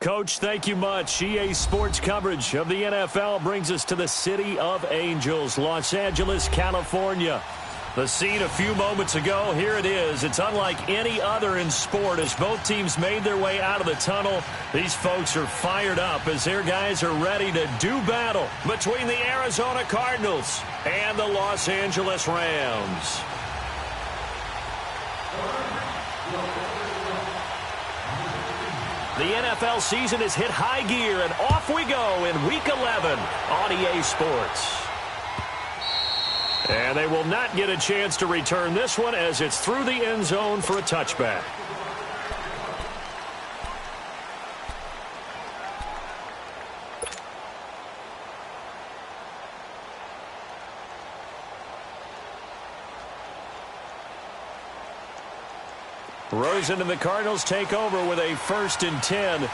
Coach, thank you much. EA Sports coverage of the NFL brings us to the City of Angels, Los Angeles, California. The scene a few moments ago, here it is. It's unlike any other in sport as both teams made their way out of the tunnel. These folks are fired up as their guys are ready to do battle between the Arizona Cardinals and the Los Angeles Rams. The NFL season has hit high gear, and off we go in Week 11 on EA Sports. And they will not get a chance to return this one as it's through the end zone for a touchback. Rosen and the Cardinals take over with a 1st and 10. The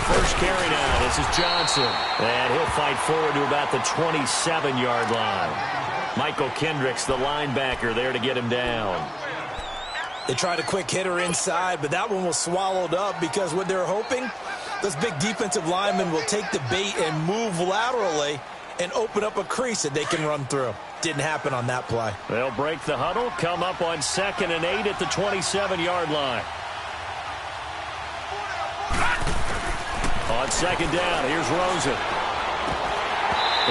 first carry down. This is Johnson. And he'll fight forward to about the 27-yard line. Michael Kendricks, the linebacker, there to get him down. They tried a quick hitter inside, but that one was swallowed up because what they're hoping, those big defensive linemen will take the bait and move laterally and open up a crease that they can run through. Didn't happen on that play. They'll break the huddle, come up on 2nd and 8 at the 27-yard line. On 2nd down, here's Rosen.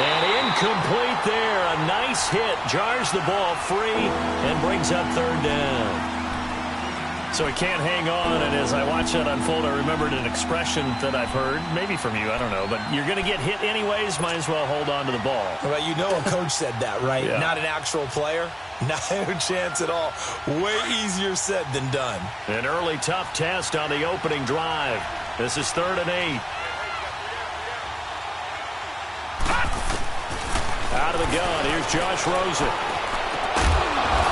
And incomplete there. A nice hit. Jars the ball free and brings up 3rd down. So he can't hang on, and as I watch that unfold, I remembered an expression that I've heard, maybe from you, I don't know, but you're going to get hit anyways, might as well hold on to the ball. Well, you know a coach said that, right? Yeah. Not an actual player. No chance at all. Way easier said than done. An early tough test on the opening drive. This is 3rd and 8. Out of the gun, here's Josh Rosen.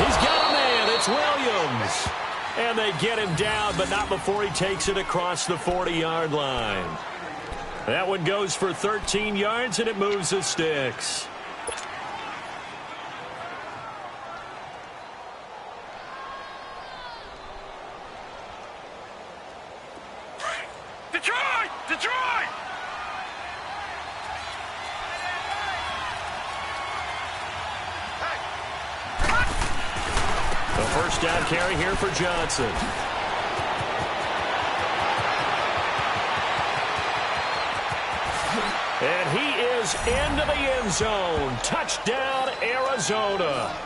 He's got a man, it's Williams. And they get him down, but not before he takes it across the 40-yard line. That one goes for 13 yards, and it moves the sticks. Detroit! Detroit! The first down carry here for Johnson. And he is into the end zone. Touchdown, Arizona.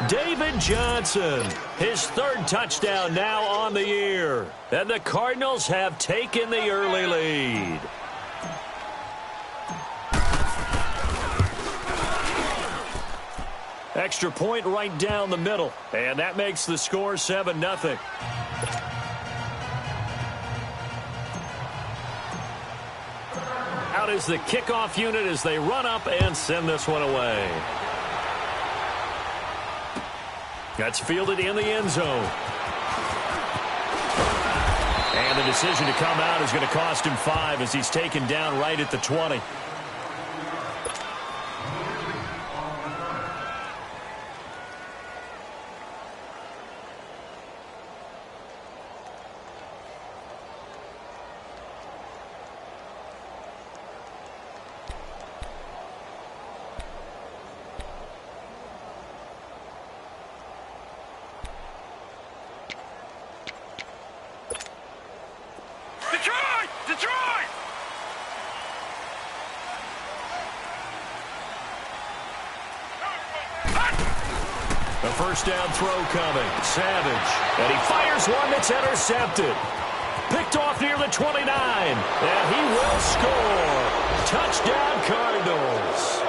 David Johnson, his 3rd touchdown now on the year. And the Cardinals have taken the early lead. Extra point right down the middle. And that makes the score 7-0. Out is the kickoff unit as they run up and send this one away. That's fielded in the end zone. And the decision to come out is going to cost him 5 as he's taken down right at the 20. First down throw coming. Savage. And he fires one that's intercepted. Picked off near the 29. And he will score. Touchdown, Cardinals.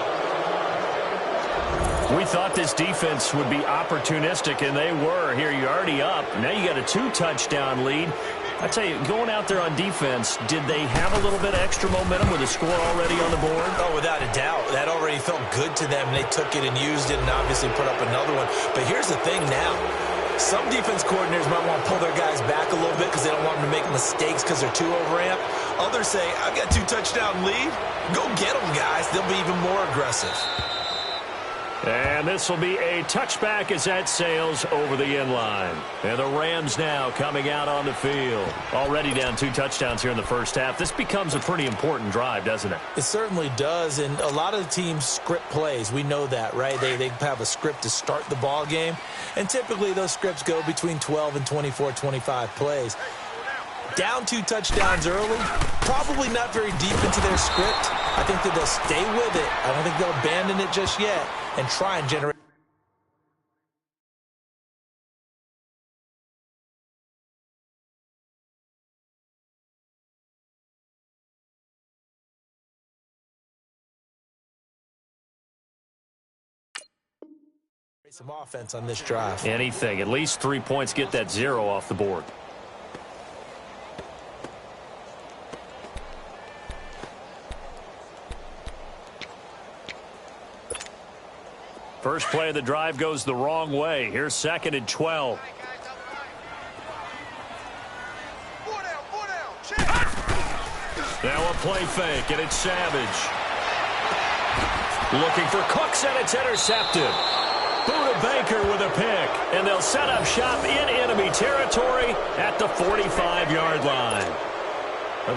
We thought this defense would be opportunistic, and they were. Here you're already up. Now you got a 2-touchdown lead. I tell you, going out there on defense, did they have a little bit of extra momentum with a score already on the board? Oh, without a doubt. That already felt good to them. They took it and used it and obviously put up another one. But here's the thing now. Some defense coordinators might want to pull their guys back a little bit because they don't want them to make mistakes because they're too overamped. Others say, I've got a 2-touchdown lead. Go get them, guys. They'll be even more aggressive. And this will be a touchback as that sails over the end line. And the Rams now coming out on the field. Already down 2 touchdowns here in the first half. This becomes a pretty important drive, doesn't it? It certainly does, and a lot of the teams script plays. We know that, right? They have a script to start the ball game, and typically those scripts go between 12 and 24, 25 plays. Down 2 touchdowns early, probably not very deep into their script. I think that they'll stay with it. I don't think they'll abandon it just yet and try and generate some offense on this drive. Anything. At least 3 points, get that 0 off the board. First play of the drive goes the wrong way. Here's 2nd and 12. Now a play fake, and it's Savage. Looking for Cooks, and it's intercepted. Buda Baker with a pick, and they'll set up shop in enemy territory at the 45-yard line.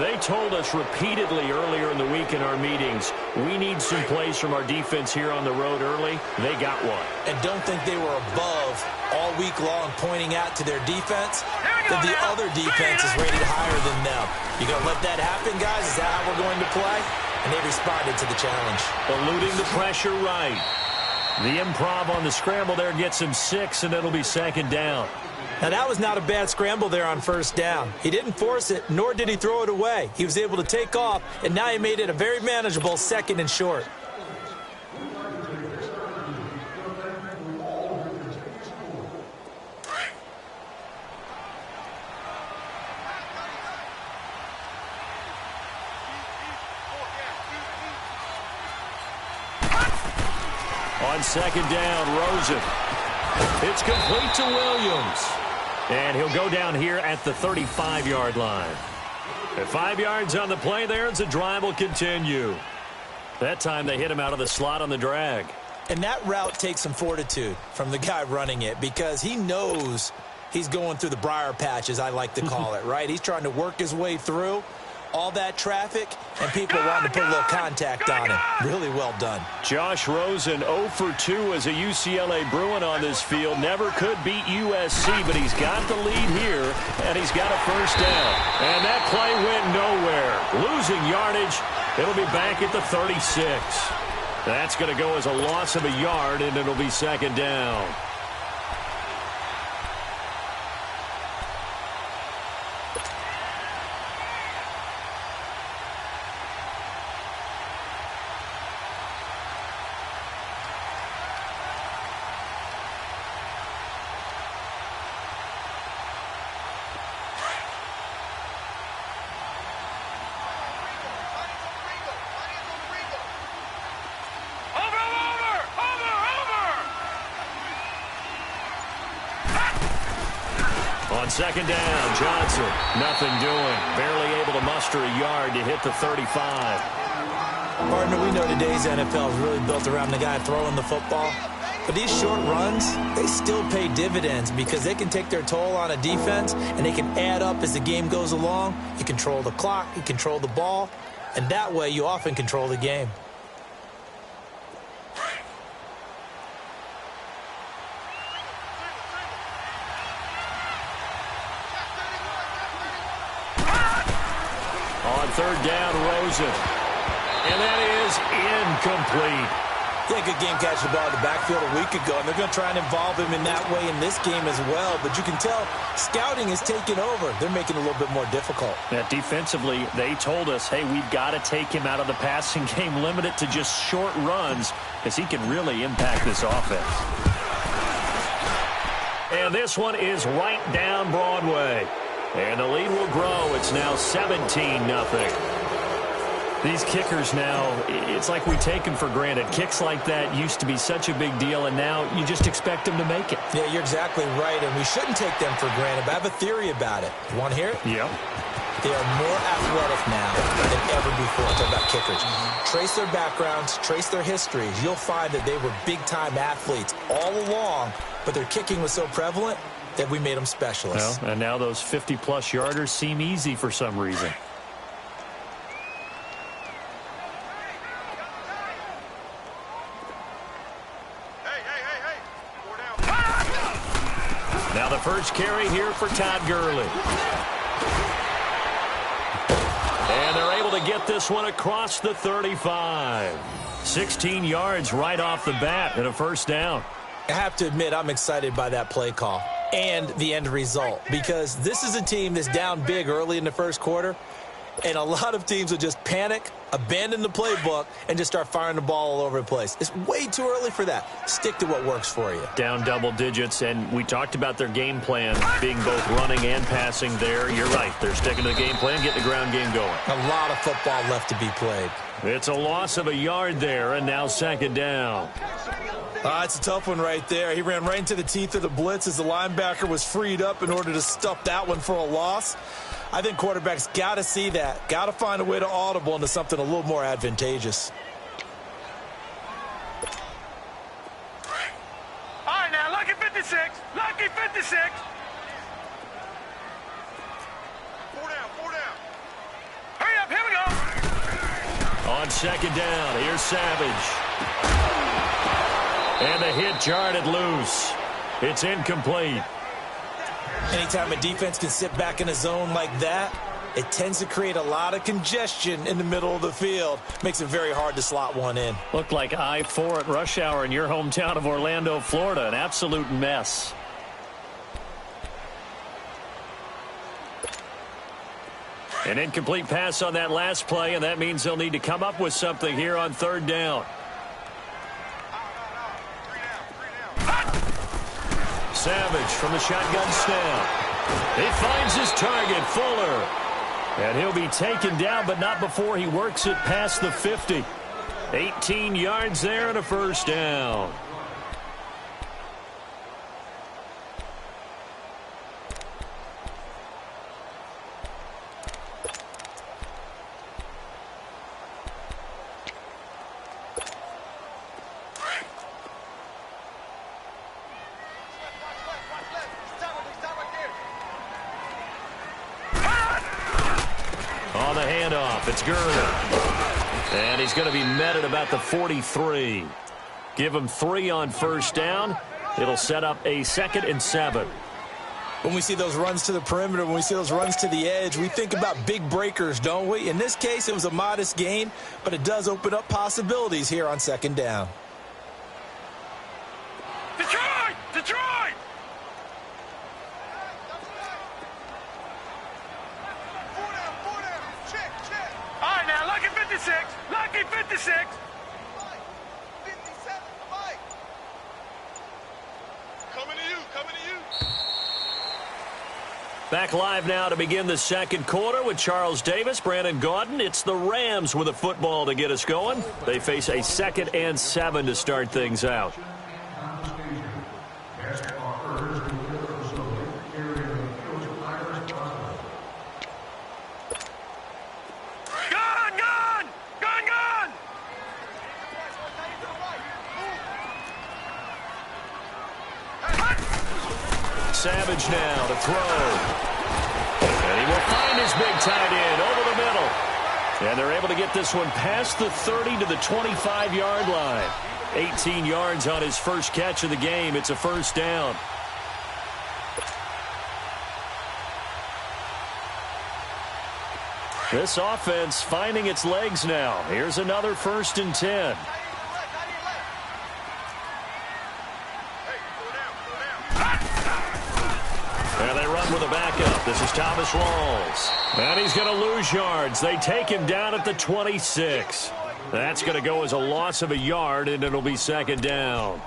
They told us repeatedly earlier in the week in our meetings, we need some plays from our defense here on the road early. They got one. And don't think they were above all week long pointing out to their defense that the other defense is rated higher than them. You going to let that happen, guys? Is that how we're going to play? And they responded to the challenge. Eluding the pressure right. The improv on the scramble there gets him 6, and it'll be 2nd down. Now, that was not a bad scramble there on 1st down. He didn't force it, nor did he throw it away. He was able to take off, and now he made it a very manageable 2nd and short. On 2nd down, Rosen. It's complete to Williams. And he'll go down here at the 35-yard line. At 5 yards on the play there, as the drive will continue. That time they hit him out of the slot on the drag. And that route takes some fortitude from the guy running it because he knows he's going through the briar patch, as I like to call it, right? He's trying to work his way through all that traffic, and people wanting to put a little contact on him. Really well done. Josh Rosen 0 for 2 as a UCLA Bruin on this field. Never could beat USC, but he's got the lead here, and he's got a 1st down. And that play went nowhere. Losing yardage. It'll be back at the 36. That's going to go as a loss of a yard, and it'll be 2nd down. On 2nd down, Johnson, nothing doing. Barely able to muster a yard to hit the 35. Partner, we know today's NFL is really built around the guy throwing the football. But these short runs, they still pay dividends because they can take their toll on a defense and they can add up as the game goes along. You control the clock, you control the ball, and that way you often control the game. On 3rd down, Rosen. And that is incomplete. Yeah, good game catching the ball in the backfield a week ago, and they're going to try and involve him in that way in this game as well. But you can tell scouting is taking over. They're making it a little bit more difficult. Yeah, defensively, they told us, hey, we've got to take him out of the passing game, limit it to just short runs, because he can really impact this offense. And this one is right down Broadway. And the lead will grow. It's now 17-0. These kickers now, it's like we take them for granted. Kicks like that used to be such a big deal, and now you just expect them to make it. Yeah, you're exactly right, and we shouldn't take them for granted, but I have a theory about it. You want to hear it? Yep. They are more athletic now than ever before. Talk about kickers. Trace their backgrounds, trace their histories. You'll find that they were big-time athletes all along, but their kicking was so prevalent that we made them specialists. Well, and now those 50-plus yarders seem easy for some reason. Now the first carry here for Todd Gurley. And they're able to get this one across the 35. 16 yards right off the bat and a first down. I have to admit, I'm excited by that play call and the end result, because this is a team that's down big early in the first quarter, and a lot of teams will just panic, abandon the playbook, and just start firing the ball all over the place. It's way too early for that. Stick to what works for you. Down double digits, and we talked about their game plan being both running and passing there. You're right. They're sticking to the game plan, getting the ground game going. A lot of football left to be played. It's a loss of a yard there, and now second down. It's a tough one right there. He ran right into the teeth of the blitz as the linebacker was freed up in order to stuff that one for a loss. I think quarterbacks got to see that. Got to find a way to audible into something a little more advantageous. All right, now, lucky 56. Lucky 56. Four down. Hurry up, here we go. On second down, here's Savage. And the hit jarred loose. It's incomplete. Anytime a defense can sit back in a zone like that, it tends to create a lot of congestion in the middle of the field. Makes it very hard to slot one in. Looked like I-4 at rush hour in your hometown of Orlando, Florida. An absolute mess. An incomplete pass on that last play, and that means they'll need to come up with something here on third down. Savage from the shotgun snap. He finds his target, Fuller. And he'll be taken down, but not before he works it past the 50. 18 yards there and a first down. On the handoff, it's Gurley. And he's going to be met at about the 43. Give him 3 on first down. It'll set up a 2nd and 7. When we see those runs to the perimeter, when we see those runs to the edge, we think about big breakers, don't we? In this case, it was a modest gain, but it does open up possibilities here on second down. Detroit! All right, now, lucky 56. Lucky 56. 57, Mike. Coming to you. Back live now to begin the second quarter with Charles Davis, Brandon Gaudin. It's the Rams with a football to get us going. They face a 2nd and 7 to start things out. Savage now to throw. And he will find his big tight end over the middle. And they're able to get this one past the 30 to the 25-yard line. 18 yards on his first catch of the game. It's a first down. This offense finding its legs now. Here's another 1st and 10. And they run with a backup. This is Thomas Rawls. And he's going to lose yards. They take him down at the 26. That's going to go as a loss of a yard, and it'll be second down.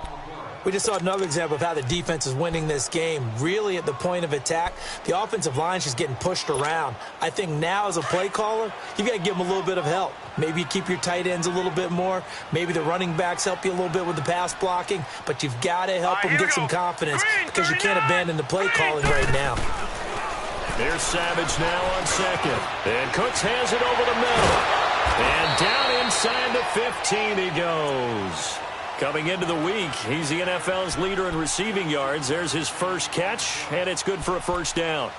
We just saw another example of how the defense is winning this game. Really at the point of attack, the offensive line's just getting pushed around. I think now as a play caller, you've got to give them a little bit of help. Maybe you keep your tight ends a little bit more. Maybe the running backs help you a little bit with the pass blocking. But you've got to help them get some confidence because you can't abandon the play calling right now. Here's Savage now on second. And Cooks has it over the middle. And down inside the 15 he goes. Coming into the week, he's the NFL's leader in receiving yards. There's his first catch, and it's good for a first down.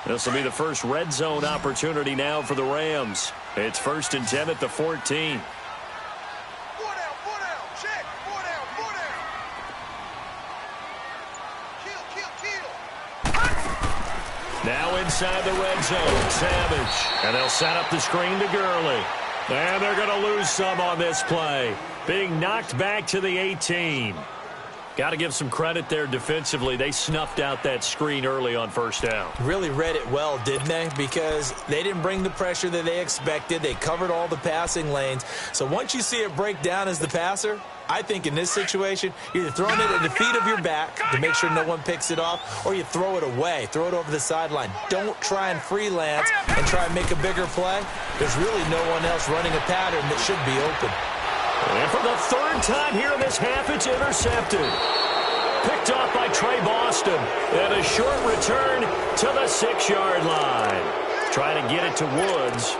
This will be the first red zone opportunity now for the Rams. It's 1st and 10 at the 14. Now inside the red zone, Savage. And they'll set up the screen to Gurley. And they're going to lose some on this play. Being knocked back to the 18. Got to give some credit there defensively. They snuffed out that screen early on first down. Really read it well, didn't they? Because they didn't bring the pressure that they expected. They covered all the passing lanes. So once you see it break down as the passer, I think in this situation, you're either throwing it at the feet of your back to make sure no one picks it off, or you throw it away, throw it over the sideline. Don't try and freelance and try and make a bigger play. There's really no one else running a pattern that should be open. And for the third time here in this half, it's intercepted. Picked off by Trey Boston. And a short return to the 6-yard line. Trying to get it to Woods.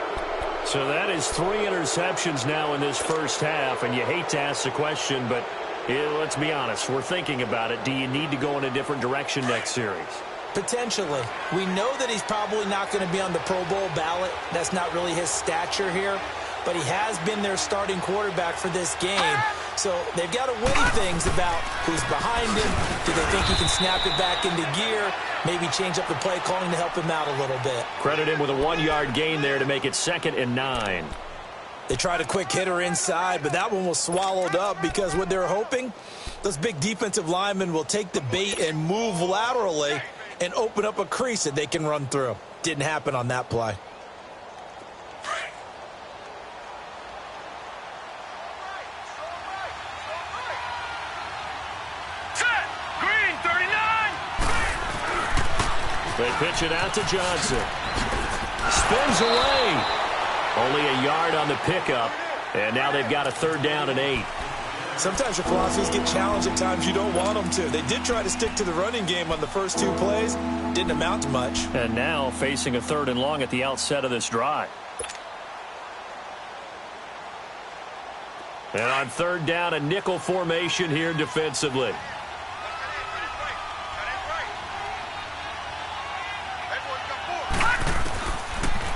So that is 3 interceptions now in this first half. And you hate to ask the question, but let's be honest. We're thinking about it. Do you need to go in a different direction next series? Potentially. We know that he's probably not going to be on the Pro Bowl ballot. That's not really his stature here. But he has been their starting quarterback for this game. So they've got to weigh things about who's behind him. Do they think he can snap it back into gear? Maybe change up the play calling to help him out a little bit. Credit him with a 1-yard gain there to make it 2nd and 9. They tried a quick hitter inside, but that one was swallowed up because what they're hoping, those big defensive linemen will take the bait and move laterally and open up a crease that they can run through. Didn't happen on that play. They pitch it out to Johnson. Spins away. Only a yard on the pickup. And now they've got a 3rd down and 8. Sometimes your philosophies get challenged at times you don't want them to. They did try to stick to the running game on the first 2 plays. Didn't amount to much. And now facing a 3rd and long at the outset of this drive. And on 3rd down, a nickel formation here defensively.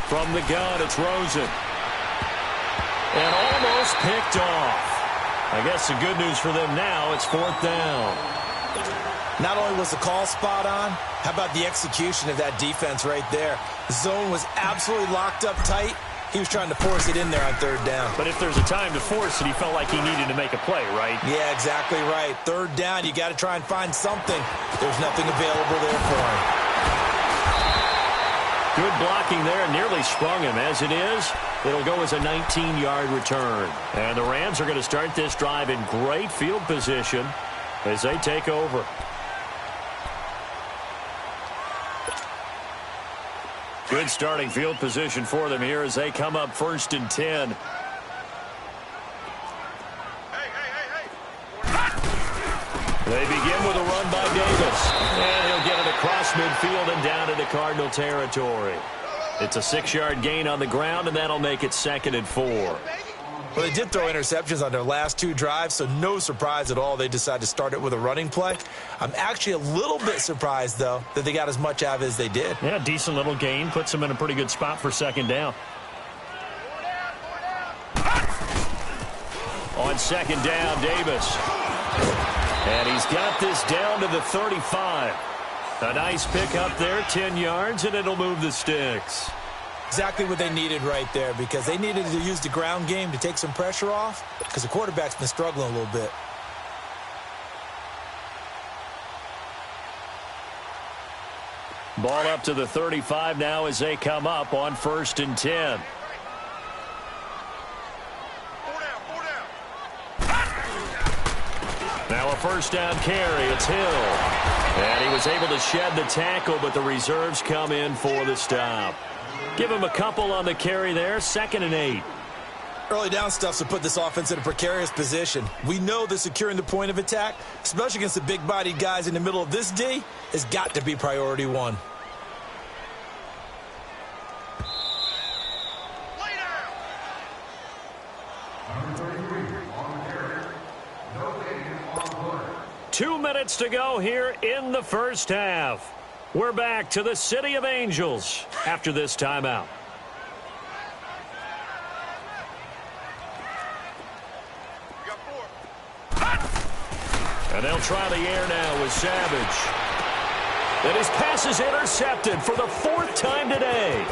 From the gun, it's Rosen. And almost picked off. I guess the good news for them now, it's 4th down. Not only was the call spot on, how about the execution of that defense right there? The zone was absolutely locked up tight. He was trying to force it in there on 3rd down. But if there's a time to force it, he felt like he needed to make a play, right? Yeah, exactly right. 3rd down, you got to try and find something. There's nothing available there for him. Good blocking there, nearly sprung him. As it is, it'll go as a 19-yard return. And the Rams are going to start this drive in great field position as they take over. Good starting field position for them here as they come up 1st and 10. They begin with a run by Davis. And he'll get it across midfield and down into Cardinal territory. It's a 6-yard gain on the ground, and that'll make it 2nd and 4. Well, they did throw interceptions on their last 2 drives, so no surprise at all they decided to start it with a running play. I'm actually a little bit surprised, though, that they got as much out of it as they did. Yeah, decent little gain. Puts them in a pretty good spot for 2nd down. On 2nd down, Davis. And he's got this down to the 35. A nice pickup there, 10 yards, and it'll move the sticks. Exactly what they needed right there, because they needed to use the ground game to take some pressure off, because the quarterback's been struggling a little bit. Ball up to the 35 now as they come up on 1st and 10. Now a 1st down carry. It's Hill. And he was able to shed the tackle, but the reserves come in for the stop. Give him a couple on the carry there. 2nd and 8. Early down stuffs will put this offense in a precarious position. We know that securing the point of attack, especially against the big-bodied guys in the middle of this D, has got to be priority one. Later. 2 minutes to go here in the first half. We're back to the City of Angels after this timeout. And they'll try the air now with Savage. And his pass is intercepted for the 4th time today.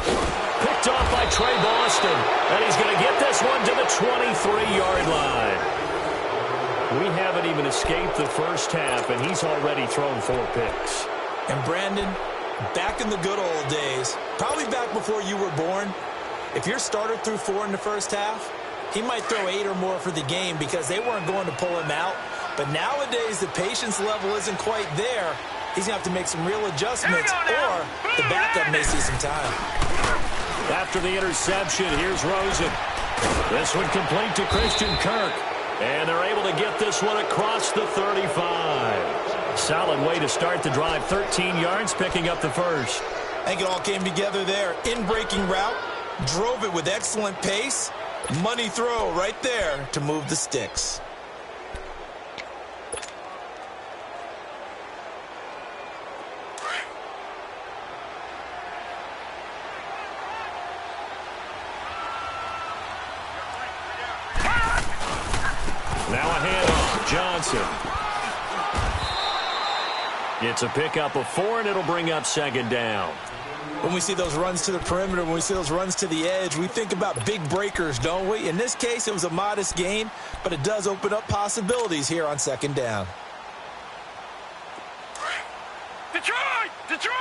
Picked off by Trey Boston. And he's going to get this one to the 23-yard line. We haven't even escaped the first half, and he's already thrown 4 picks. And Brandon, back in the good old days, probably back before you were born, if your starter threw 4 in the first half, he might throw 8 or more for the game because they weren't going to pull him out. But nowadays, the patience level isn't quite there. He's going to have to make some real adjustments, or the backup may see some time. After the interception, here's Rosen. This one complete to Christian Kirk. And they're able to get this one across the 35. Solid way to start the drive. 13 yards, picking up the first. I think it all came together there. In-breaking route, drove it with excellent pace. Money throw right there to move the sticks. Now a handoff. Johnson. It's a pickup of 4, and it'll bring up 2nd down. When we see those runs to the perimeter, when we see those runs to the edge, we think about big breakers, don't we? In this case, it was a modest gain, but it does open up possibilities here on 2nd down. Detroit! Detroit!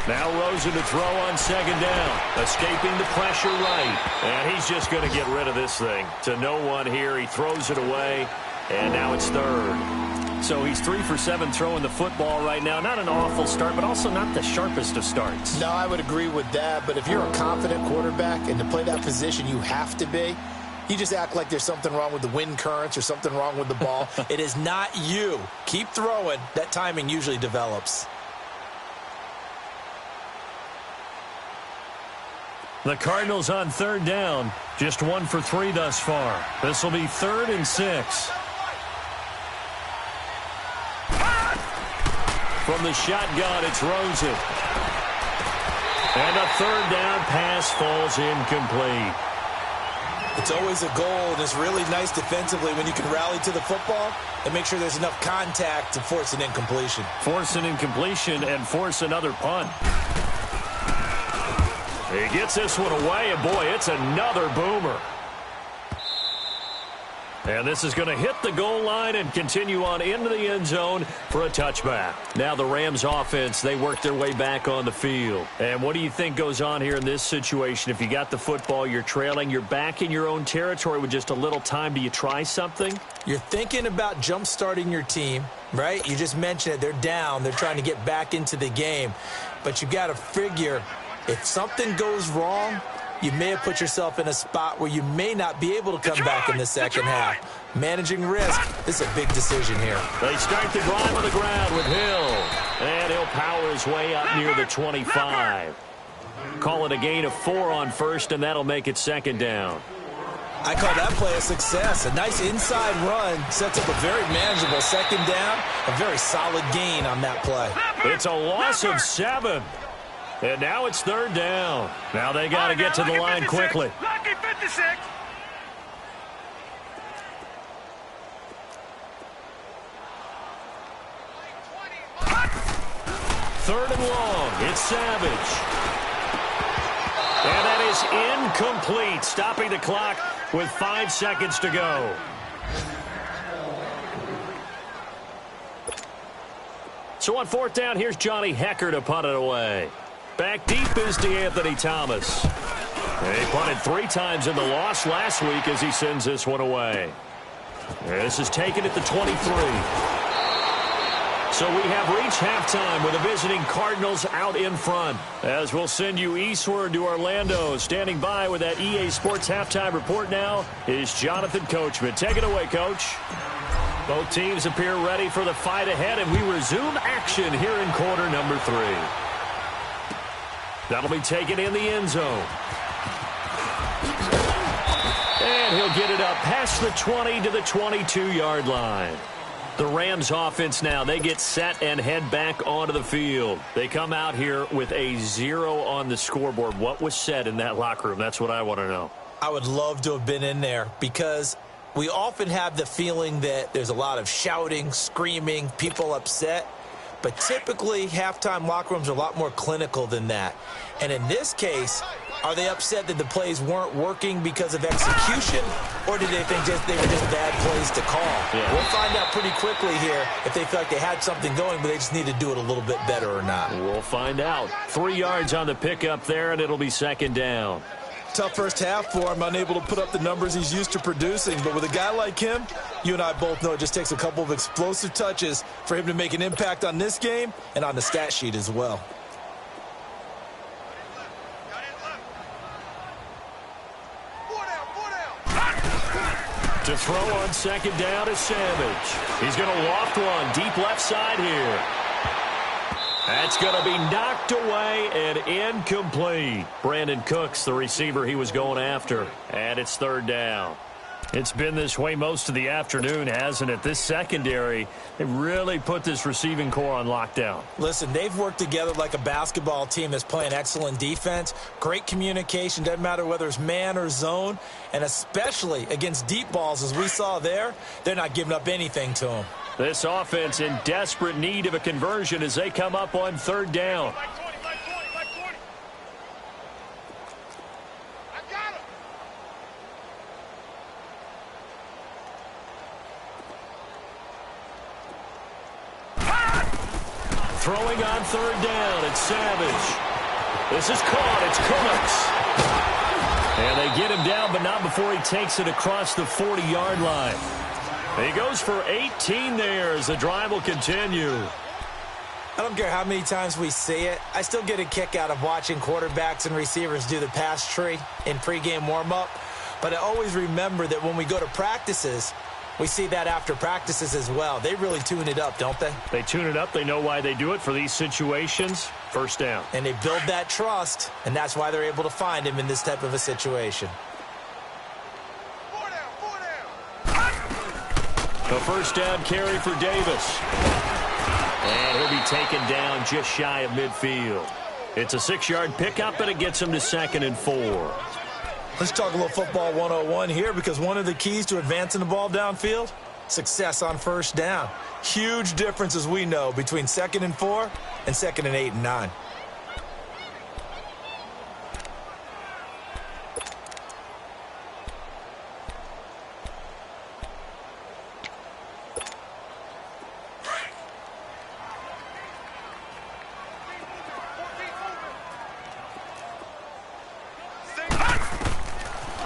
Now Rosen to throw on 2nd down. Escaping the pressure right. And he's just going to get rid of this thing. To no one here. He throws it away. And now it's 3rd. So he's 3 for 7 throwing the football right now. Not an awful start, but also not the sharpest of starts. No, I would agree with that. But if you're a confident quarterback and to play that position you have to be, you just act like there's something wrong with the wind currents or something wrong with the ball. It is not you. Keep throwing. That timing usually develops. The Cardinals on 3rd down. Just 1 for 3 thus far. This will be 3rd and 6. From the shotgun, it's Rosen. And a 3rd down pass falls incomplete. It's always a goal, and it's really nice defensively when you can rally to the football and make sure there's enough contact to force an incompletion. Force an incompletion and force another punt. He gets this one away, and boy, it's another boomer. And this is going to hit the goal line and continue on into the end zone for a touchback. Now the Rams offense, they work their way back on the field. And what do you think goes on here in this situation? If you got the football, you're trailing, you're back in your own territory with just a little time. Do you try something? You're thinking about jump-starting your team, right? You just mentioned it. They're down. They're trying to get back into the game. But you got to figure, if something goes wrong, you may have put yourself in a spot where you may not be able to come back in the second half. Managing risk, this is a big decision here. They start the drive on the ground with Hill. And he'll power his way up near the 25. Call it a gain of 4 on 1st, and that'll make it 2nd down. I call that play a success. A nice inside run sets up a very manageable 2nd down. A very solid gain on that play. It's a loss of 7. And now it's 3rd down. Now they got to get to the line quickly. Lucky 56. Third and long. It's Savage. And that is incomplete. Stopping the clock with 5 seconds to go. So on 4th down, here's Johnny Hecker to punt it away. Back deep is DeAnthony Thomas. He punted 3 times in the loss last week as he sends this one away. This is taken at the 23. So we have reached halftime with the visiting Cardinals out in front. As we'll send you eastward to Orlando. Standing by with that EA Sports halftime report now is Jonathan Coachman. Take it away, Coach. Both teams appear ready for the fight ahead, and we resume action here in quarter number 3. That'll be taken in the end zone. And he'll get it up past the 20 to the 22-yard line. The Rams offense now, they get set and head back onto the field. They come out here with a 0 on the scoreboard. What was said in that locker room? That's what I want to know. I would love to have been in there because we often have the feeling that there's a lot of shouting, screaming, people upset. But typically, halftime locker rooms are a lot more clinical than that. And in this case, are they upset that the plays weren't working because of execution, or did they think they were just bad plays to call? Yeah. We'll find out pretty quickly here if they feel like they had something going, but they just need to do it a little bit better or not. We'll find out. 3 yards on the pickup there, and it'll be second down. Tough first half for him, unable to put up the numbers he's used to producing. But with a guy like him, you and I both know it just takes a couple of explosive touches for him to make an impact on this game and on the stat sheet as well. To throw on second down is Savage. He's going to loft one deep left side here. That's going to be knocked away and incomplete. Brandon Cooks, the receiver he was going after. And it's third down. It's been this way most of the afternoon, hasn't it? This secondary, they really put this receiving core on lockdown. Listen, they've worked together like a basketball team that's playing excellent defense. Great communication, doesn't matter whether it's man or zone. And especially against deep balls, as we saw there, they're not giving up anything to them. This offense in desperate need of a conversion as they come up on third down. Throwing on third down, it's Savage. This is caught, it's Cooks. And they get him down, but not before he takes it across the 40-yard line. He goes for 18 there as the drive will continue. I don't care how many times we see it. I still get a kick out of watching quarterbacks and receivers do the pass tree in pregame warm-up. But I always remember that when we go to practices, we see that after practices as well. They really tune it up, don't they? They tune it up. They know why they do it for these situations. First down. And they build that trust, and that's why they're able to find him in this type of a situation. A first down carry for Davis. And he'll be taken down just shy of midfield. It's a 6-yard pickup, and it gets him to 2nd and 4. Let's talk a little football 101 here, because one of the keys to advancing the ball downfield, success on first down. Huge difference, as we know, between 2nd and 4 and 2nd and 8 and 9.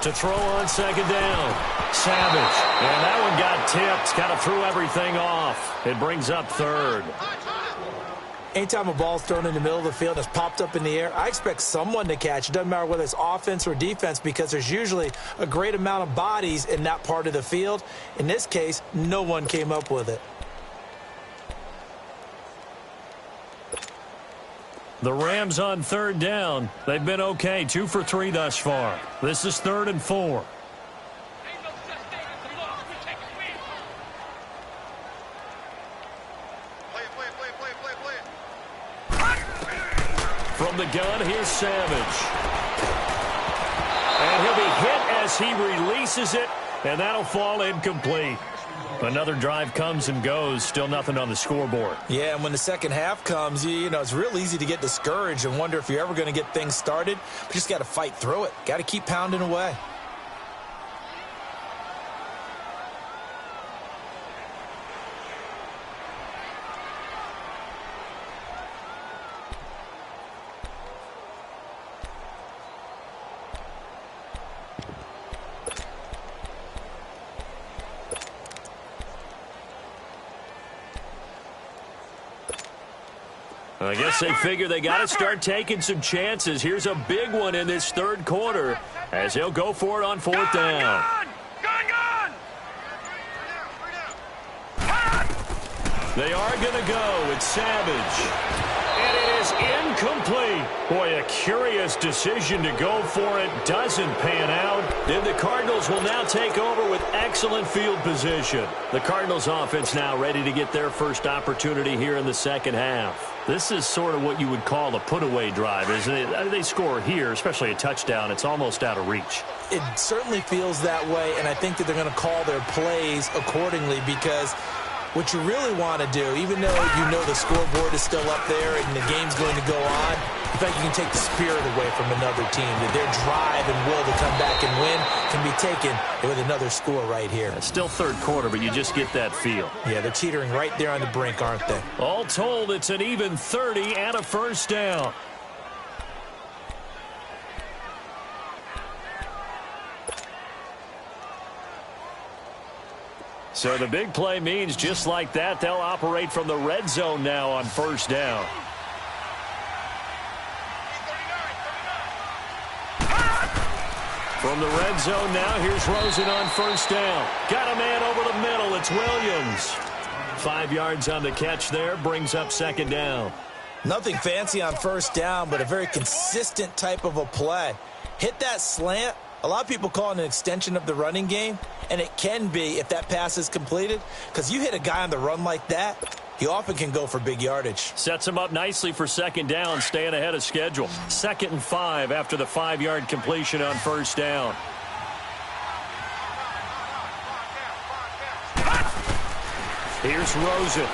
To throw on second down, Savage. And that one got tipped, kind of threw everything off. It brings up third. Anytime a ball's thrown in the middle of the field and it's popped up in the air, I expect someone to catch. It doesn't matter whether it's offense or defense, because there's usually a great amount of bodies in that part of the field. In this case, no one came up with it. The Rams on third down. They've been okay, 2 for 3 thus far. This is 3rd and 4. From the gun, here's Savage. And he'll be hit as he releases it, and that'll fall incomplete. Another drive comes and goes, still nothing on the scoreboard. Yeah, and when the second half comes, you know, it's real easy to get discouraged and wonder if you're ever going to get things started. But you just got to fight through it. Got to keep pounding away. I guess they figure they got to start taking some chances. Here's a big one in this third quarter as he'll go for it on fourth down. Gone! They are going to go. It's Savage. And it is incomplete. Boy, a curious decision to go for it. Doesn't pan out. Then the Cardinals will now take over with excellent field position. The Cardinals offense now ready to get their first opportunity here in the second half. This is sort of what you would call a put-away drive, isn't it? They score here, especially a touchdown. It's almost out of reach. It certainly feels that way, and I think that they're going to call their plays accordingly because what you really want to do, even though you know the scoreboard is still up there and the game's going to go on, in fact, you can take the spirit away from another team. That their drive and will to come back and win can be taken with another score right here. It's still third quarter, but you just get that feel. Yeah, they're teetering right there on the brink, aren't they? All told, it's an even 30 and a first down. So the big play means just like that, they'll operate from the red zone now on first down. From the red zone now, here's Rosen on first down. Got a man over the middle. It's Williams. 5 yards on the catch there, brings up second down. Nothing fancy on first down, but a very consistent type of a play. Hit that slant. A lot of people call it an extension of the running game, and it can be if that pass is completed, because you hit a guy on the run like that, he often can go for big yardage. Sets him up nicely for second down, staying ahead of schedule. 2nd and 5 after the 5-yard completion on first down. Here's Rosen. A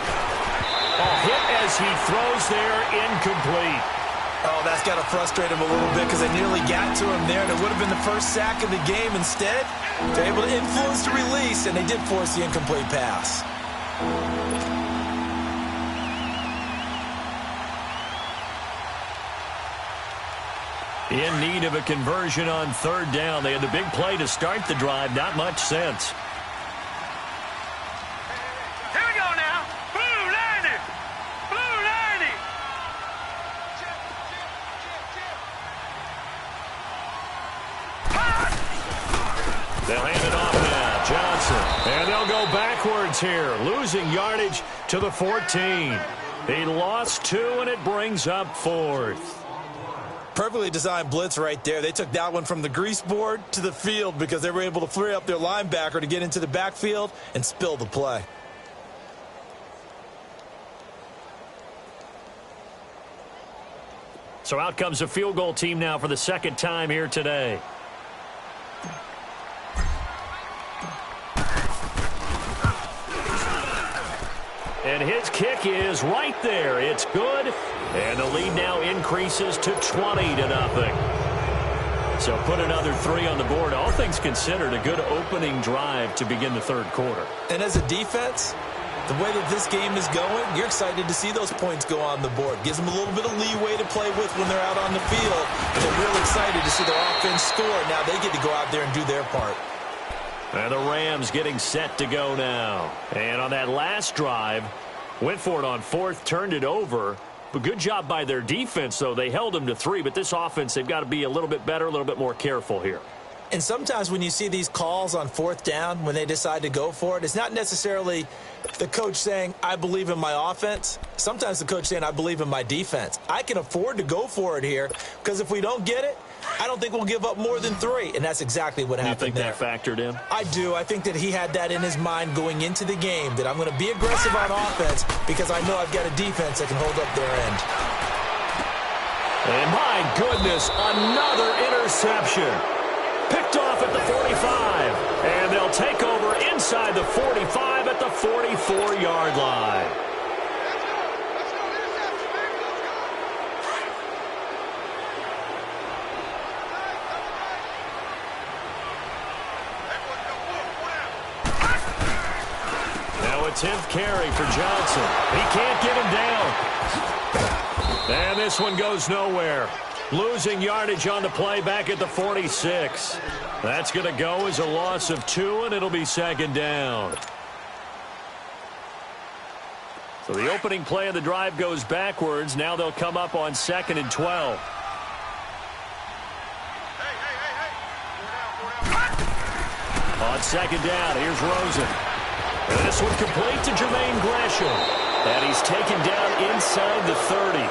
hit as he throws there, incomplete. Oh, that's got to frustrate him a little bit because they nearly got to him there, and it would have been the first sack of the game. Instead, they're able to influence the release, and they did force the incomplete pass. In need of a conversion on third down. They had the big play to start the drive. Not much sense. Here we go now. Blue 90. Blue 90. They'll hand it off now. Johnson. And they'll go backwards here. Losing yardage to the 14. He lost 2, and it brings up 4th. Perfectly designed blitz right there. They took that one from the grease board to the field because they were able to flare up their linebacker to get into the backfield and spill the play. So out comes a field goal team now for the second time here today. And his kick is right there. It's good. And the lead now increases to 20-0. So put another 3 on the board. All things considered, a good opening drive to begin the third quarter. And as a defense, the way that this game is going, you're excited to see those points go on the board. Gives them a little bit of leeway to play with when they're out on the field. And they're real excited to see their offense score. Now they get to go out there and do their part. And the Rams getting set to go now. And on that last drive, went for it on 4th, turned it over. But good job by their defense, though. They held them to 3, but this offense, they've got to be a little bit better, a little bit more careful here. And sometimes when you see these calls on 4th down, when they decide to go for it, it's not necessarily the coach saying, I believe in my offense. Sometimes the coach saying, I believe in my defense. I can afford to go for it here because if we don't get it, I don't think we'll give up more than 3. And that's exactly what happened there. You think that factored in? I do. I think that he had that in his mind going into the game, that I'm going to be aggressive on offense because I know I've got a defense that can hold up their end. And my goodness, another interception. Picked off at the 45. And they'll take over inside the 45 at the 44-yard line. Now a 10th carry for Johnson. He can't get him down. And this one goes nowhere. Losing yardage on the play back at the 46. That's going to go as a loss of 2, and it'll be second down. So the opening play of the drive goes backwards. Now they'll come up on 2nd and 12. On 2nd down, here's Rosen. And this one complete to Jermaine Gresham. And he's taken down inside the 30.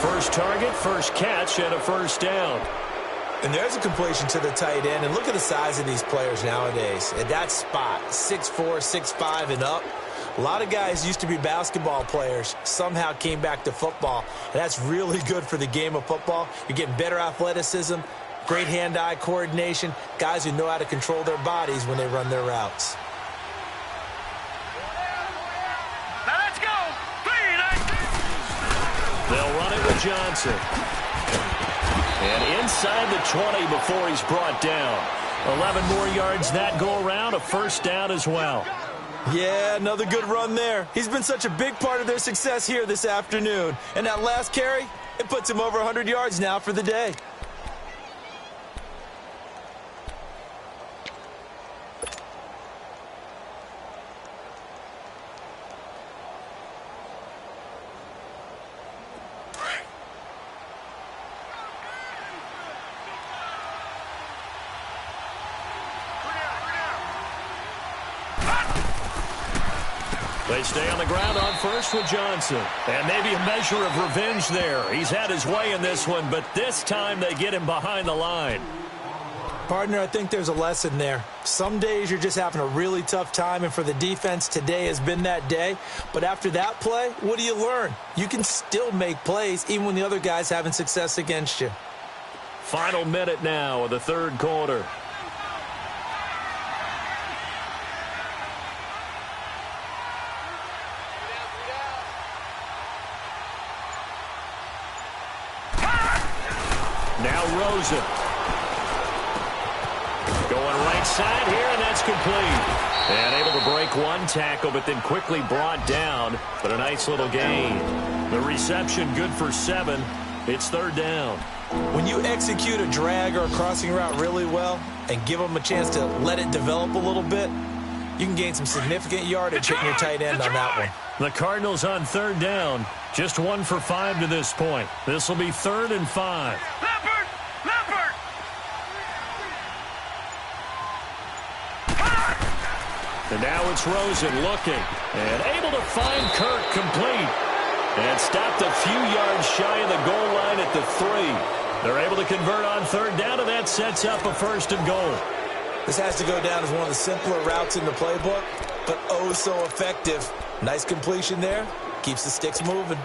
First target, first catch, and a first down. And there's a completion to the tight end. And look at the size of these players nowadays. At that spot, 6'4", 6'5", and up. A lot of guys used to be basketball players, somehow came back to football. And that's really good for the game of football. You're getting better athleticism, great hand-eye coordination, guys who know how to control their bodies when they run their routes. Now let's go. They'll run it with Johnson. And inside the 20 before he's brought down. 11 more yards that go around, a first down as well. Yeah, another good run there. He's been such a big part of their success here this afternoon. And that last carry, it puts him over 100 yards now for the day. They stay on the ground on first with Johnson. And maybe a measure of revenge there. He's had his way in this one, but this time they get him behind the line. Partner, I think there's a lesson there. Some days you're just having a really tough time, and for the defense, today has been that day. But after that play, what do you learn? You can still make plays even when the other guy's having success against you. Final minute now of the third quarter. Now Rosen. Going right side here, and that's complete. And able to break one tackle, but then quickly brought down. But a nice little gain. The reception good for 7. It's third down. When you execute a drag or a crossing route really well and give them a chance to let it develop a little bit, you can gain some significant yardage hitting your tight end on that one. The Cardinals on third down. Just 1 for 5 to this point. This will be 3rd and 5. Leopard! And now it's Rosen looking. And able to find Kirk complete. And stopped a few yards shy of the goal line at the 3. They're able to convert on third down, and that sets up a 1st and goal. This has to go down as one of the simpler routes in the playbook, but oh so effective. Nice completion there. Keeps the sticks moving.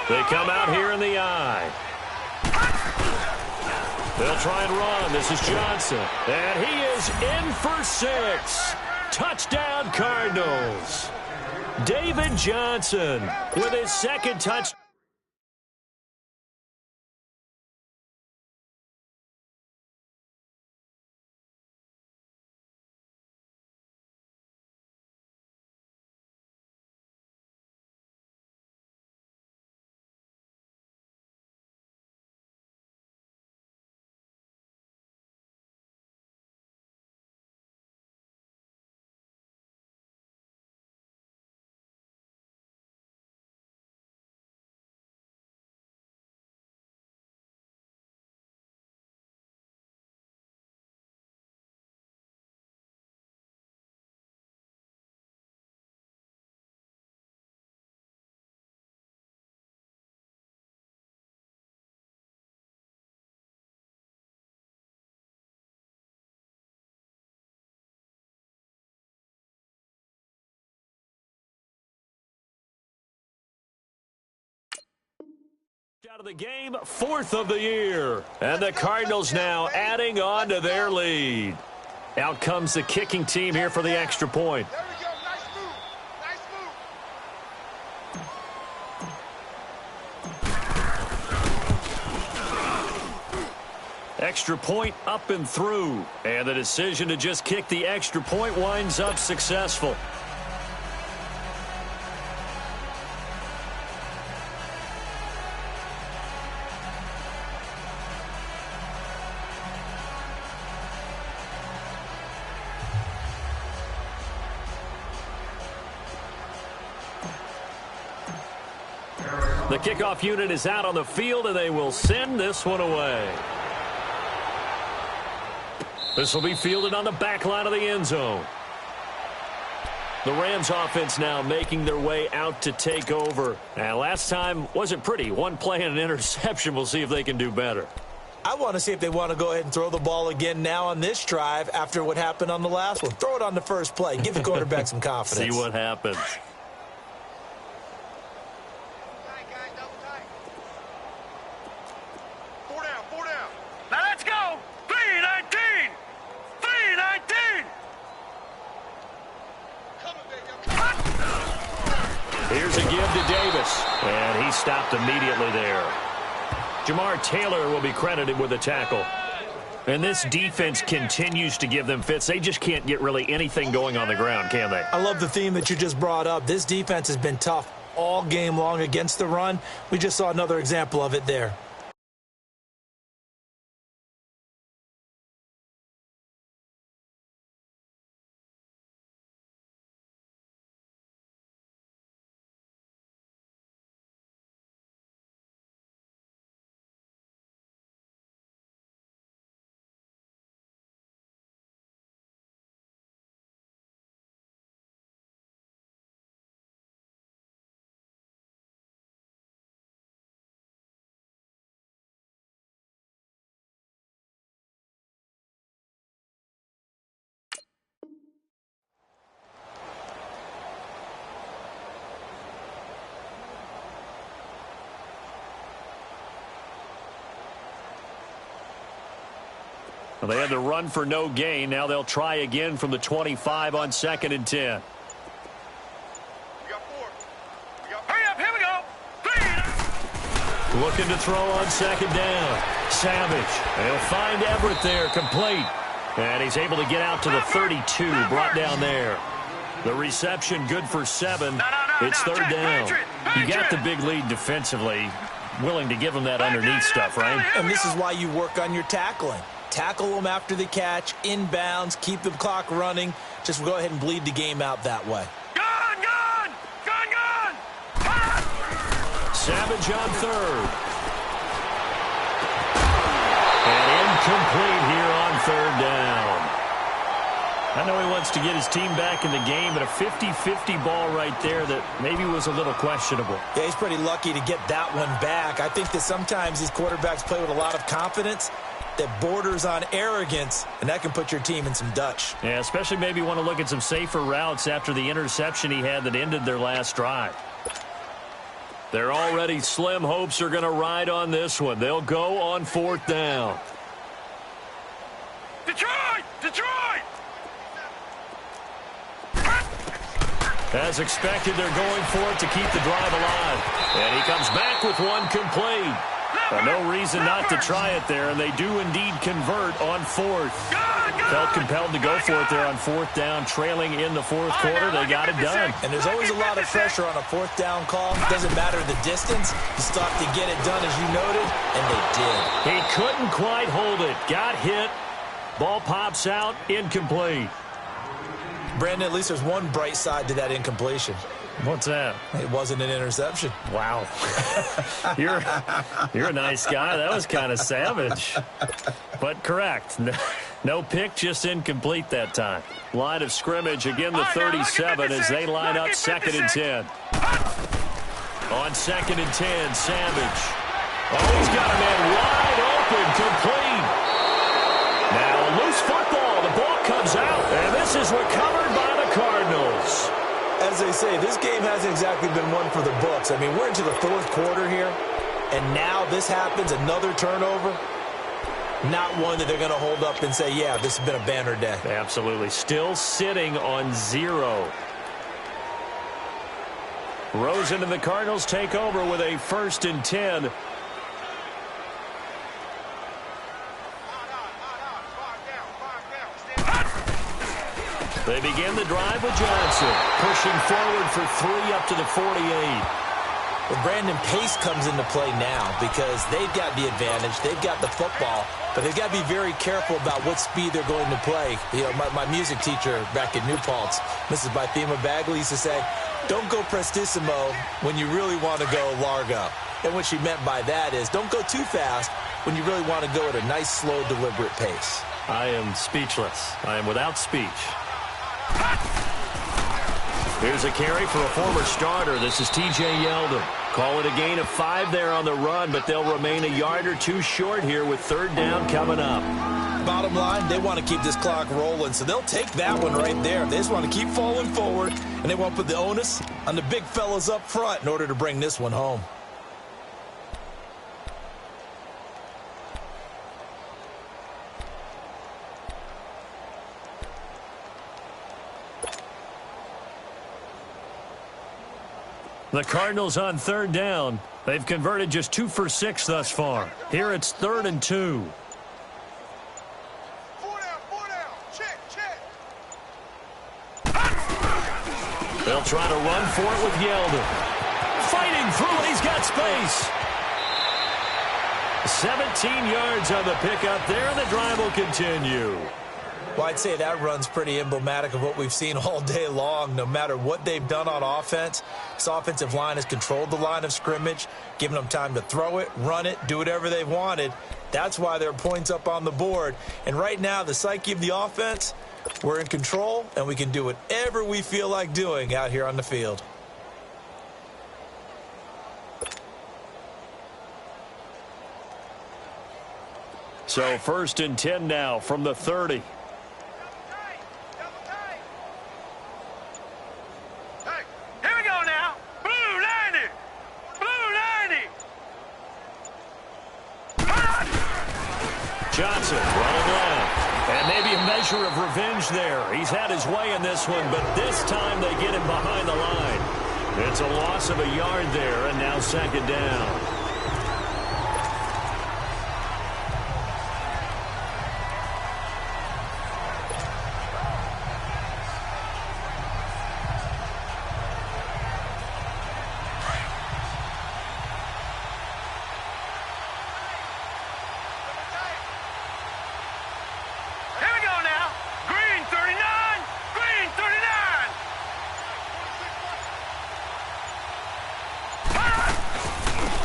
They come out here in the eye. They'll try and run. This is Johnson. And he is in for 6. Touchdown, Cardinals. David Johnson with his 2nd touchdown. Out of the game, 4th of the year. And the Cardinals now adding on to their lead. Out comes the kicking team here for the extra point. There we go. Nice move. Nice move. Extra point up and through. And the decision to just kick the extra point winds up successful. The kickoff unit is out on the field, and they will send this one away. This will be fielded on the back line of the end zone. The Rams offense now making their way out to take over. And last time wasn't pretty. One play and an interception. We'll see if they can do better. I want to see if they want to go ahead and throw the ball again now on this drive after what happened on the last one. Throw it on the first play. Give the quarterback some confidence. See what happens. Four down. Now let's go. 3-19. 3-19. Here's a give to Davis, and he stopped immediately there. Jamar Taylor will be credited with a tackle. And this defense continues to give them fits. They just can't get really anything going on the ground, can they? I love the theme that you just brought up. This defense has been tough all game long against the run. We just saw another example of it there. Well, they had to run for no gain. Now they'll try again from the 25 on 2nd and 10. We got 4. Hurry up, here we go. 3. Looking to throw on 2nd down. Savage. They'll find Everett there, complete. And he's able to get out to the 32, brought down there. The reception good for 7. It's 3rd down. You got the big lead defensively. Willing to give them that underneath stuff, right? And this is why you work on your tackling. Tackle them after the catch, inbounds, keep the clock running. Just go ahead and bleed the game out that way. Gone! Savage on 3rd. And incomplete here on 3rd down. I know he wants to get his team back in the game, but a 50-50 ball right there that maybe was a little questionable. Yeah, he's pretty lucky to get that one back. I think that sometimes these quarterbacks play with a lot of confidence that borders on arrogance, and that can put your team in some Dutch. Yeah, especially maybe want to look at some safer routes after the interception he had that ended their last drive. Their already slim hopes are going to ride on this one. They'll go on 4th down. Detroit! As expected, they're going for it to keep the drive alive. And he comes back with one complete. No reason not to try it there, and they do indeed convert on 4th. Felt compelled to go for it there on 4th down, trailing in the 4th quarter. They got it done. And there's always a lot of pressure on a 4th down call. Doesn't matter the distance. You still have to get it done, as you noted, and they did. He couldn't quite hold it. Got hit. Ball pops out, incomplete. Brandon, at least there's one bright side to that incompletion. What's that? It wasn't an interception. Wow. You're a nice guy. That was kind of savage. But correct. No pick, just incomplete that time. Line of scrimmage, again the 37 as they line up 2nd and 10. On 2nd and 10, Savage. Oh, he's got a man wide open, complete. Now a loose football. The ball comes out, and this is recovered by the Cardinals. As they say, this game hasn't exactly been one for the books. I mean, we're into the 4th quarter here, and now this happens, another turnover. Not one that they're going to hold up and say, yeah, this has been a banner day. Absolutely. Still sitting on 0. Rosen and the Cardinals take over with a 1st and 10. They begin the drive with Johnson, pushing forward for 3 up to the 48. Well, Brandon, pace comes into play now because they've got the advantage. They've got the football, but they've got to be very careful about what speed they're going to play. You know, my music teacher back in New Paltz, Mrs. Bythema Bagley, used to say, Don't go prestissimo when you really want to go largo. And what she meant by that is don't go too fast when you really want to go at a nice, slow, deliberate pace. I am speechless. I am without speech. Here's a carry for a former starter. This is T.J. Yeldon. Call it a gain of 5 there on the run, but they'll remain a yard or two short here with third down coming up. Bottom line, they want to keep this clock rolling, so they'll take that one right there. They just want to keep falling forward, and they want to put the onus on the big fellas up front in order to bring this one home. The Cardinals on third down. They've converted just 2 for 6 thus far. Here it's 3rd and 2. 4 down. Check. They'll try to run for it with Yeldon. Fighting through it. He's got space. 17 yards on the pickup there, and the drive will continue. Well, I'd say that run's pretty emblematic of what we've seen all day long. No matter what they've done on offense, this offensive line has controlled the line of scrimmage, given them time to throw it, run it, do whatever they've wanted. That's why there are points up on the board. And right now, the psyche of the offense, we're in control, and we can do whatever we feel like doing out here on the field. So 1st and 10 now from the 30. Johnson running left. And maybe a measure of revenge there. He's had his way in this one, but this time they get him behind the line. It's a loss of a yard there, and now 2nd down.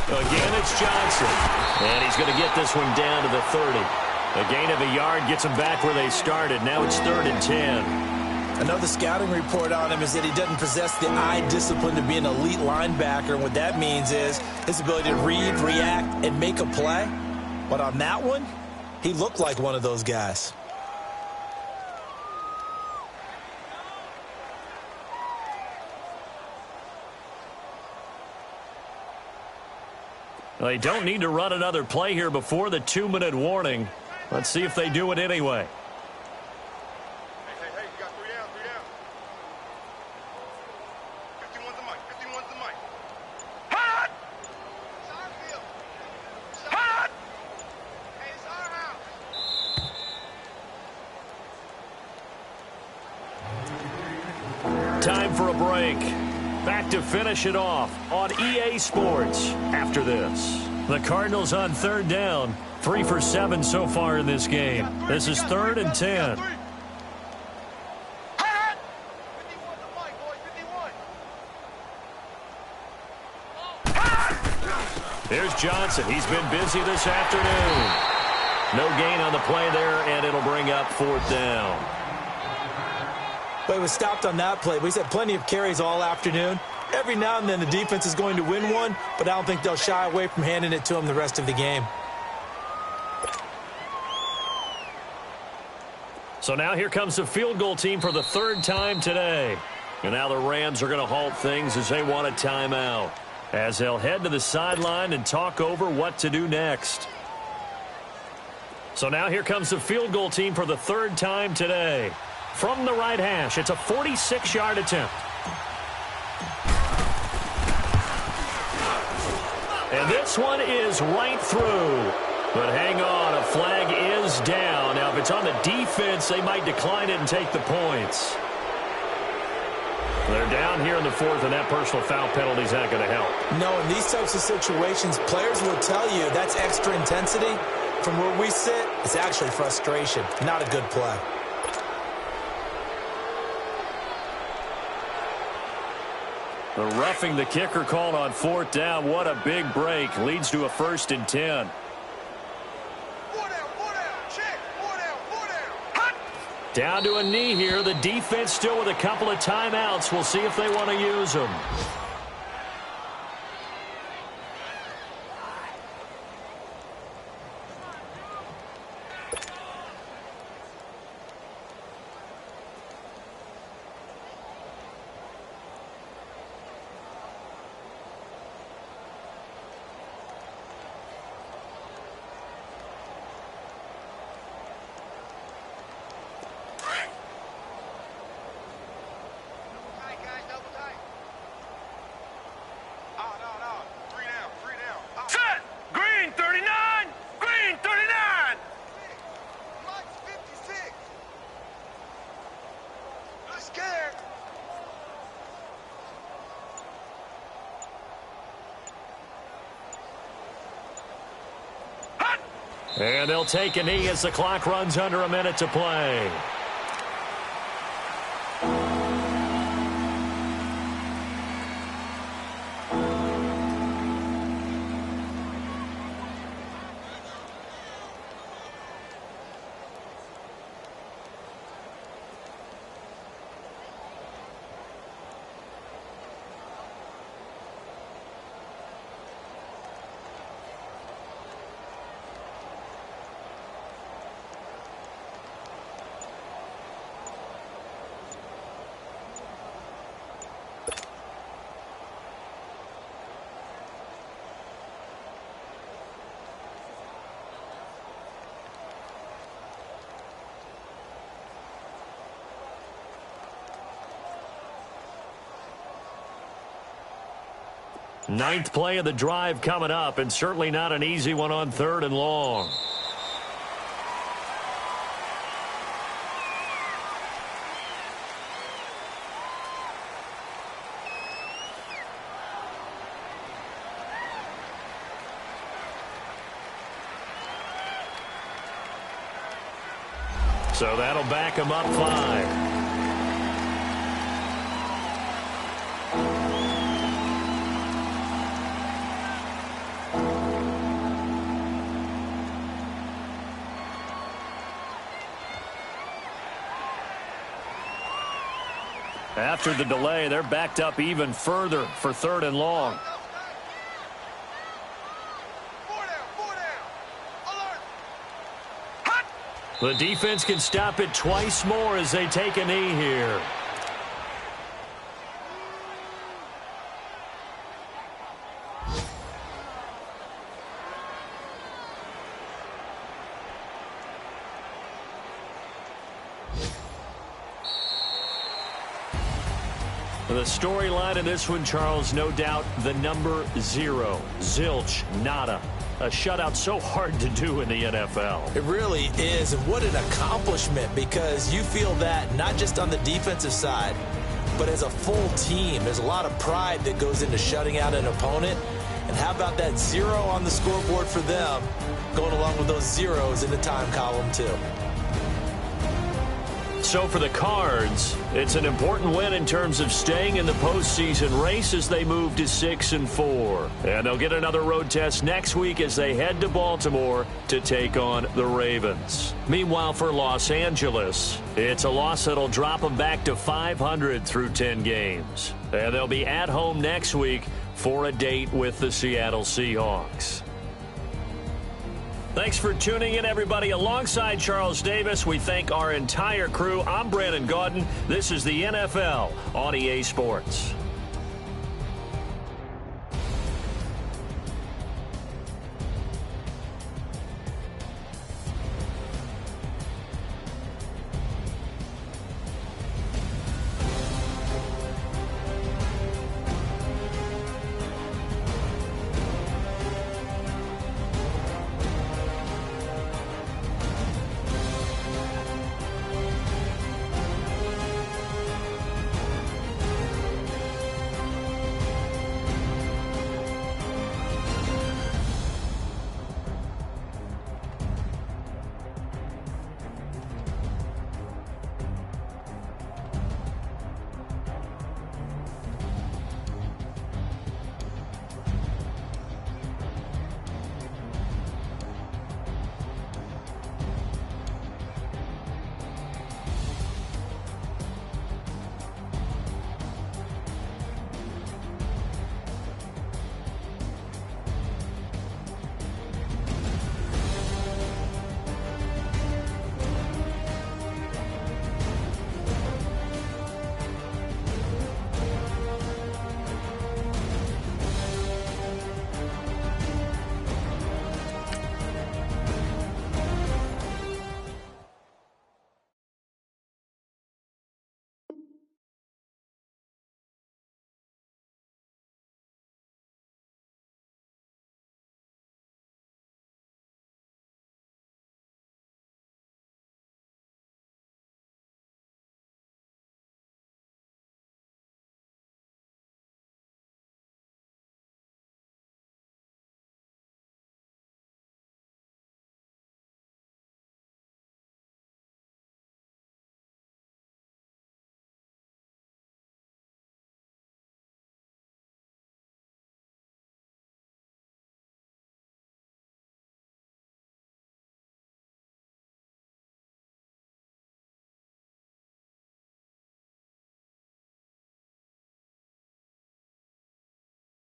Again, it's Johnson. And he's going to get this one down to the 30. A gain of a yard gets him back where they started. Now it's 3rd and 10. Another scouting report on him is that he doesn't possess the eye discipline to be an elite linebacker. And what that means is his ability to read, react, and make a play. But on that one, he looked like one of those guys. They don't need to run another play here before the 2-minute warning. Let's see if they do it anyway. Hey, you got 3 down. 51's the mic. Hot! Hot! Hey, it's our house. Time for a break. Back to finish it off on EA Sports after this. The Cardinals on third down. 3 for 7 so far in this game. This is 3rd and 10. Here's Johnson. He's been busy this afternoon. No gain on the play there, and it'll bring up 4th down. But he was stopped on that play. But he's had plenty of carries all afternoon. Every now and then the defense is going to win one, but I don't think they'll shy away from handing it to him the rest of the game. So now here comes the field goal team for the 3rd time today. And now the Rams are going to halt things as they want a timeout, as they'll head to the sideline and talk over what to do next. So now here comes the field goal team for the 3rd time today. From the right hash, it's a 46-yard attempt. And this one is right through. But hang on, a flag is down. Now, if it's on the defense, they might decline it and take the points. They're down here in the 4th, and that personal foul penalty is not going to help. No, in these types of situations, players will tell you that's extra intensity. From where we sit, it's actually frustration, not a good play. The roughing the kicker called on 4th down. What a big break. Leads to a 1st and 10. Down to a knee here. The defense still with a couple of timeouts. We'll see if they want to use them. And they'll take a knee as the clock runs under a minute to play. Ninth play of the drive coming up, and certainly not an easy one on 3rd and long. So that'll back him up 5. After the delay, they're backed up even further for 3rd and long. The defense can stop it twice more as they take a knee here. The storyline in this one, Charles, no doubt the number 0. Zilch, nada. A shutout so hard to do in the NFL. It really is, and what an accomplishment, because you feel that not just on the defensive side, but as a full team. There's a lot of pride that goes into shutting out an opponent. And how about that 0 on the scoreboard for them, going along with those zeros in the time column too. So for the Cards, it's an important win in terms of staying in the postseason race as they move to 6-4. And they'll get another road test next week as they head to Baltimore to take on the Ravens. Meanwhile, for Los Angeles, it's a loss that'll drop them back to 500 through 10 games. And they'll be at home next week for a date with the Seattle Seahawks. Thanks for tuning in, everybody. Alongside Charles Davis, we thank our entire crew. I'm Brandon Gaudin. This is the NFL on EA Sports.